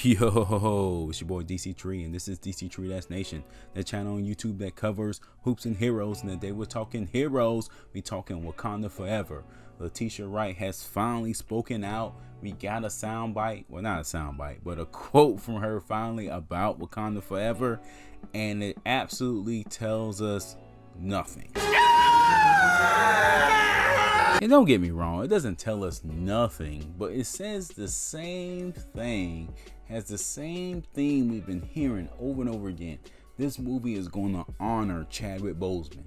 Yo, it's your boy Dctree, and this is Dctree-Nation, the channel on YouTube that covers hoops and heroes. And today we're talking heroes. We talking Wakanda Forever. Letitia Wright has finally spoken out. We got a soundbite, well, not a soundbite, but a quote from her finally about Wakanda Forever, and it absolutely tells us nothing. And don't get me wrong, it doesn't tell us nothing, but it says the same thing, has the same theme we've been hearing over and over again. This movie is going to honor Chadwick Boseman.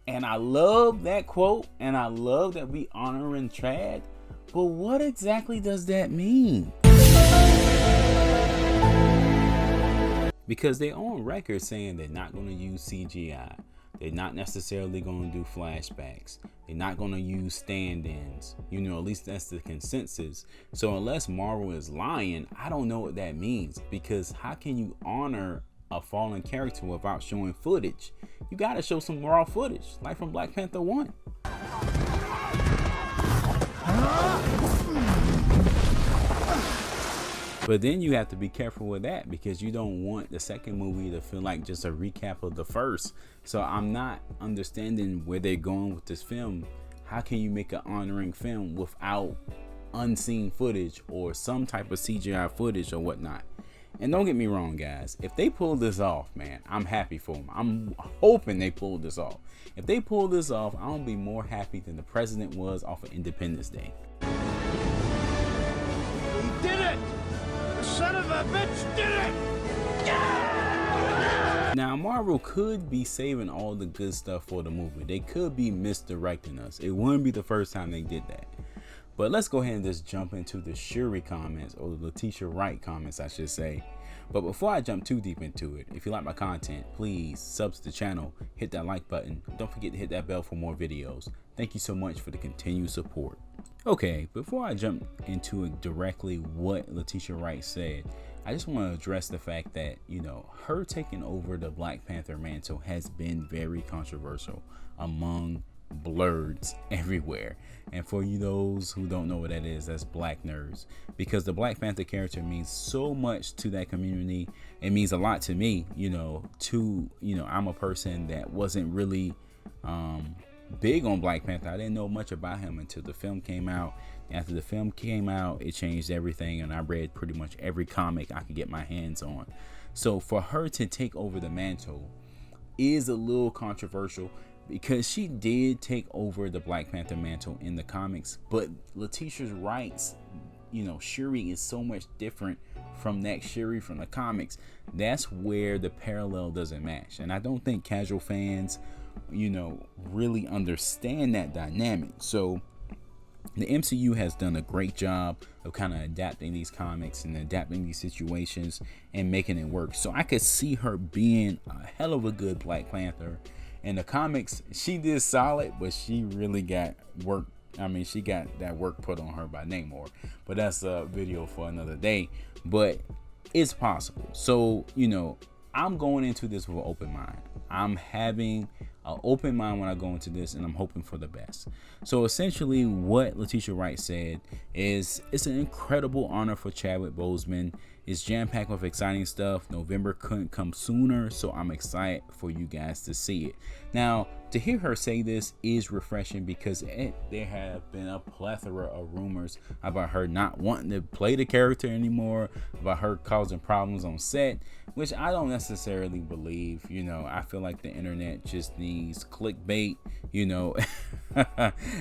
And I love that quote, and I love that we honoring Chad, but what exactly does that mean? Because they're on record saying they're not going to use CGI. They're not necessarily going to do flashbacks. They're not going to use stand-ins. You know, at least that's the consensus. So unless Marvel is lying, I don't know what that means. Because how can you honor a fallen character without showing footage? You got to show some raw footage, like from Black Panther 1. But then you have to be careful with that, because you don't want the second movie to feel like just a recap of the first. So I'm not understanding where they're going with this film. How can you make an honoring film without unseen footage or some type of CGI footage or whatnot? And don't get me wrong, guys, if they pull this off, man, I'm happy for them. I'm hoping they pull this off. If they pull this off, I'm gonna be more happy than the president was off of Independence Day. He did it! Son of a bitch did it! Yeah! Now, Marvel could be saving all the good stuff for the movie. They could be misdirecting us. It wouldn't be the first time they did that. But let's go ahead and just jump into the Shuri comments, or the Letitia Wright comments, I should say. But before I jump too deep into it, if you like my content, please sub to the channel, hit that like button. Don't forget to hit that bell for more videos. Thank you so much for the continued support. Okay, before I jump into it directly what Letitia Wright said, I just want to address the fact that, you know, her taking over the Black Panther mantle has been very controversial among blurs everywhere. And for you those who don't know what that is, that's black nerds, because the Black Panther character means so much to that community. It means a lot to me, I'm a person that wasn't really big on Black Panther. I didn't know much about him until the film came out. After the film came out, it changed everything, and I read pretty much every comic I could get my hands on. So for her to take over the mantle is a little controversial, because she did take over the Black Panther mantle in the comics, but Letitia Wright's, Shuri is so much different from that Shuri from the comics. That's where the parallel doesn't match, and I don't think casual fans really understand that dynamic. So the MCU has done a great job of kind of adapting these comics and adapting these situations and making it work. So I could see her being a hell of a good Black Panther. In the comics, she did solid, but she really got work. I mean, she got that work put on her by Namor, but that's a video for another day. But it's possible. So, I'm going into this with an open mind. I'm having an open mind when I go into this, and I'm hoping for the best. So essentially what Letitia Wright said is, it's an incredible honor for Chadwick Boseman. It's jam-packed with exciting stuff. November couldn't come sooner, so I'm excited for you guys to see it. Now, to hear her say this is refreshing, because there have been a plethora of rumors about her not wanting to play the character anymore, about her causing problems on set, which I don't necessarily believe. I feel like the internet just needs clickbait,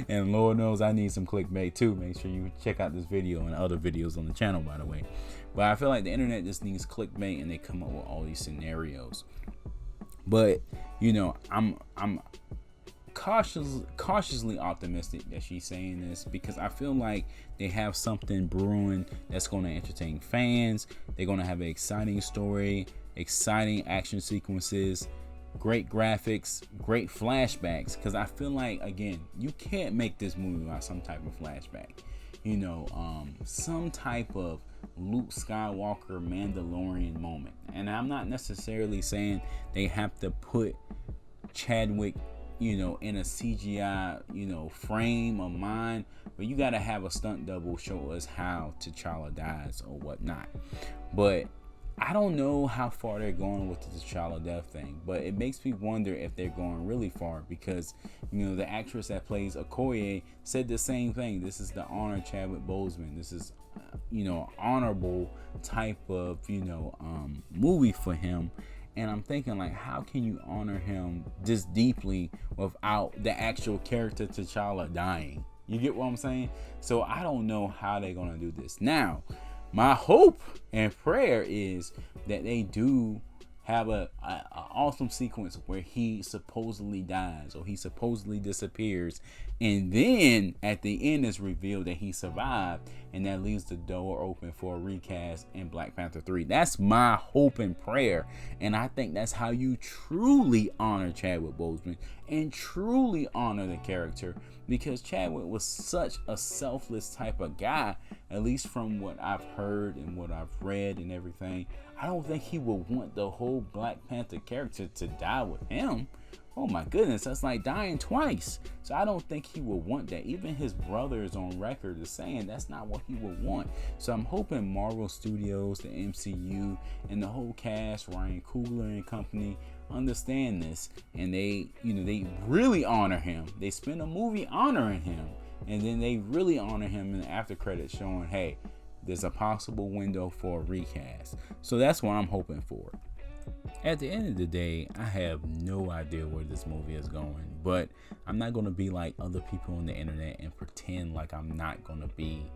and Lord knows I need some clickbait too. Make sure you check out this video and other videos on the channel, by the way. But I feel like the internet just needs clickbait, and they come up with all these scenarios. But I'm cautiously optimistic that she's saying this, because I feel like they have something brewing that's going to entertain fans. They're going to have an exciting story, exciting action sequences, great graphics, great flashbacks. Because I feel like, again, you can't make this movie without some type of flashback. Some type of Luke Skywalker Mandalorian moment. And I'm not necessarily saying they have to put Chadwick in a CGI, frame of mind, but you got to have a stunt double show us how T'Challa dies or whatnot. But I don't know how far they're going with the T'Challa death thing, but it makes me wonder if they're going really far, because the actress that plays Okoye said the same thing. This is the honor Chadwick Boseman. This is honorable type of movie for him. And I'm thinking, like, how can you honor him this deeply without the actual character T'Challa dying? You get what I'm saying? So I don't know how they're gonna do this. Now, my hope and prayer is that they do have a awesome sequence where he supposedly dies or he supposedly disappears, and then at the end it's revealed that he survived, and that leaves the door open for a recast in Black Panther 3. That's my hope and prayer, and I think that's how you truly honor Chadwick Boseman and truly honor the character, because Chadwick was such a selfless type of guy, at least from what I've heard and what I've read and everything. I don't think he would want the whole Black Panther character to die with him. Oh my goodness, that's like dying twice. So I don't think he would want that. Even his brother is on record as saying that's not what he would want. So I'm hoping Marvel Studios, the MCU, and the whole cast, Ryan Coogler and company, understand this, and they really honor him. They spend a movie honoring him, and then they really honor him in the after credits, showing, hey, there's a possible window for a recast. So that's what I'm hoping for. At the end of the day, I have no idea where this movie is going, but I'm not going to be like other people on the internet and pretend like I'm not going to be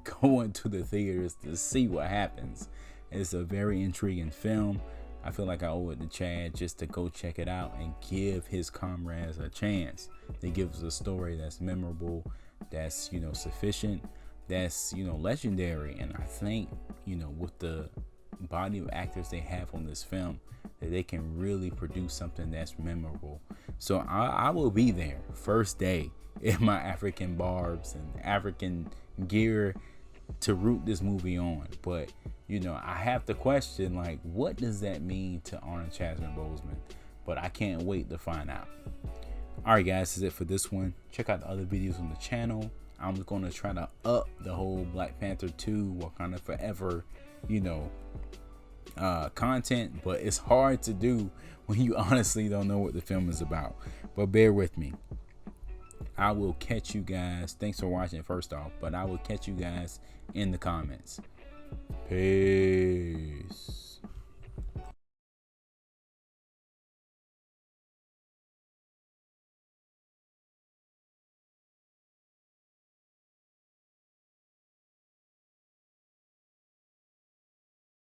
going to the theaters to see what happens. It's a very intriguing film. I feel like I owe it to Chad just to go check it out and give his comrades a chance. They give us a story that's memorable, that's sufficient, that's legendary, and I think with the body of actors they have on this film, that they can really produce something that's memorable. So I will be there first day in my African barbs and African gear to root this movie on. But I have to question, like, what does that mean to honor Chadwick Boseman? But I can't wait to find out. Alright guys, that's it for this one. Check out the other videos on the channel. I'm going to try to up the whole Black Panther 2 Wakanda Forever content, but it's hard to do when you honestly don't know what the film is about. But bear with me. I will catch you guys. Thanks for watching first off, but I will catch you guys in the comments. Peace.